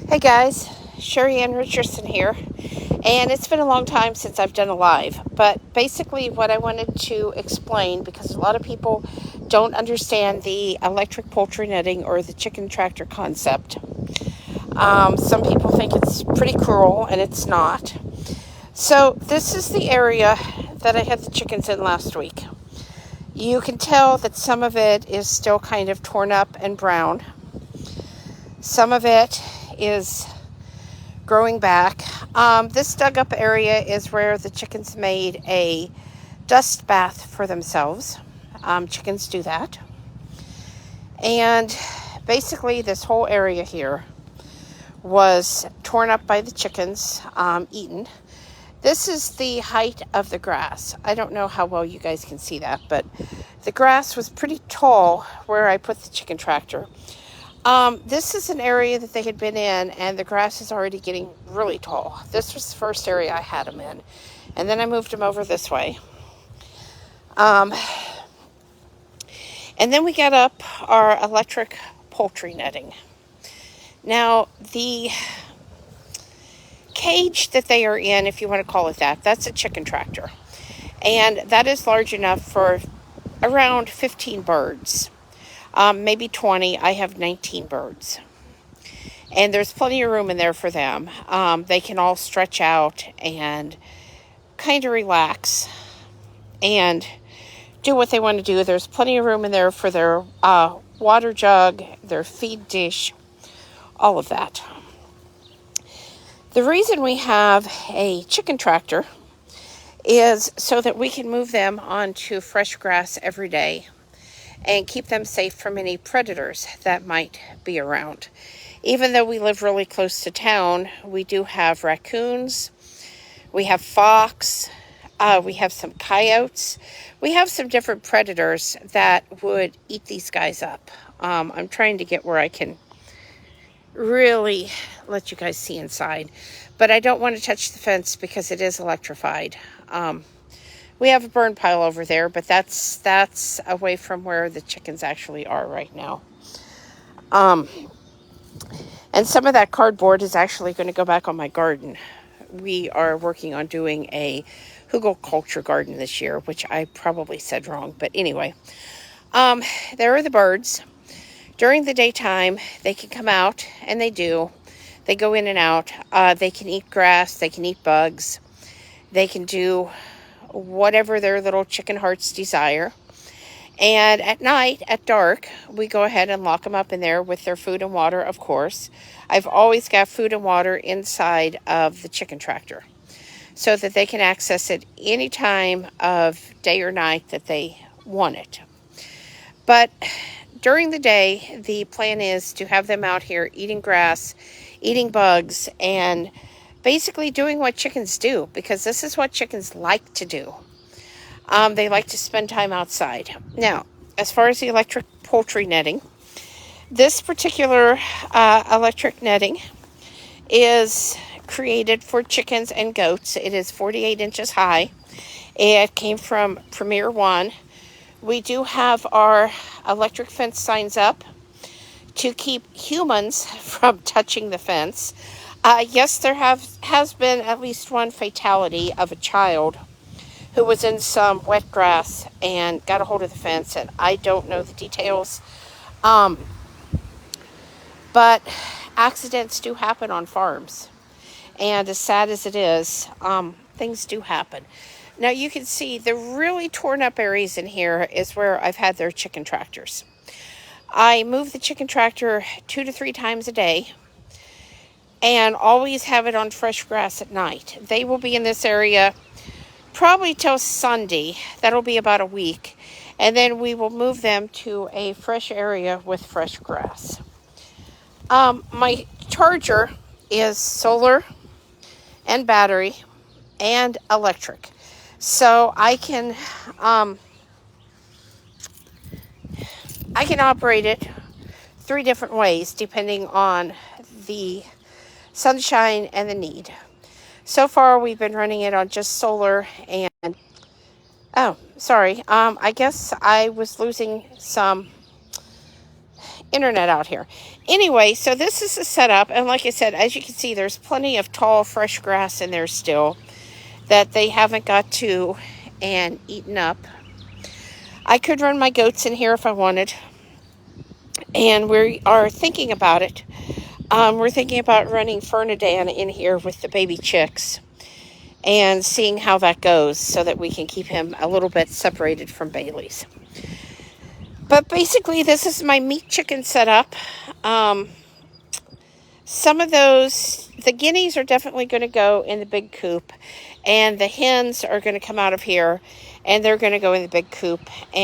Hey guys, Sheri Ann Richerson here, and it's been a long time since I've done a live, but basically what I wanted to explain, because a lot of people don't understand the electric poultry netting or the chicken tractor concept. Some people think it's pretty cruel, and it's not. So this is the area that I had the chickens in last week. You can tell that some of it is still kind of torn up and brown. Some of it is growing back. This dug up area is where the chickens made a dust bath for themselves. Chickens do that. And basically this whole area here was torn up by the chickens, eaten. This is the height of the grass. I don't know how well you guys can see that, but the grass was pretty tall where I put the chicken tractor. This is an area that they had been in, and the grass is already getting really tall. This was the first area I had them in, and then I moved them over this way. And then we got up our electric poultry netting. Now, the cage that they are in, if you want to call it that, that's a chicken tractor. And that is large enough for around 15 birds. Maybe 20. I have 19 birds. And there's plenty of room in there for them. They can all stretch out and kind of relax and do what they want to do. There's plenty of room in there for their water jug, their feed dish, all of that. The reason we have a chicken tractor is so that we can move them onto fresh grass every day and keep them safe from any predators that might be around. Even though we live really close to town, we do have raccoons, we have fox, we have some coyotes, we have some different predators that would eat these guys up. I'm trying to get where I can really let you guys see inside, but I don't want to touch the fence because it is electrified. We have a burn pile over there, but that's away from where the chickens actually are right now. And some of that cardboard is actually going to go back on my garden. We are working on doing a hugelkultur garden this year, which I probably said wrong, but anyway. There are the birds. During the daytime, they can come out, and they do. They go in and out. They can eat grass. They can eat bugs. They can do whatever their little chicken hearts desire. And at night, at dark, we go ahead and lock them up in there with their food and water, of course. I've always got food and water inside of the chicken tractor so that they can access it any time of day or night that they want it. But during the day, the plan is to have them out here eating grass, eating bugs, and basically doing what chickens do, because this is what chickens like to do. They like to spend time outside. Now, as far as the electric poultry netting, this particular electric netting is created for chickens and goats. It is 48 inches high. It came from Premier One. We do have our electric fence signs up to keep humans from touching the fence. Yes, there has been at least one fatality of a child who was in some wet grass and got a hold of the fence, and I don't know the details. But accidents do happen on farms, and as sad as it is, things do happen. Now you can see the really torn up areas in here is where I've had their chicken tractors. I move the chicken tractor 2 to 3 times a day and always have it on fresh grass at night. They will be in this area probably till Sunday. That'll be about a week. And then we will move them to a fresh area with fresh grass. My charger is solar and battery and electric. So I can operate it 3 different ways depending on the sunshine and the need. So far, we've been running it on just solar and, I guess I was losing some internet out here. Anyway, so this is the setup, and like I said, as you can see, there's plenty of tall, fresh grass in there still that they haven't got to and eaten up. I could run my goats in here if I wanted, and we are thinking about it. We're thinking about running Fernandan in here with the baby chicks and seeing how that goes so that we can keep him a little bit separated from Bailey's. But basically, this is my meat chicken setup. Some of those, the guineas are definitely going to go in the big coop, and the hens are going to come out of here, and they're going to go in the big coop. And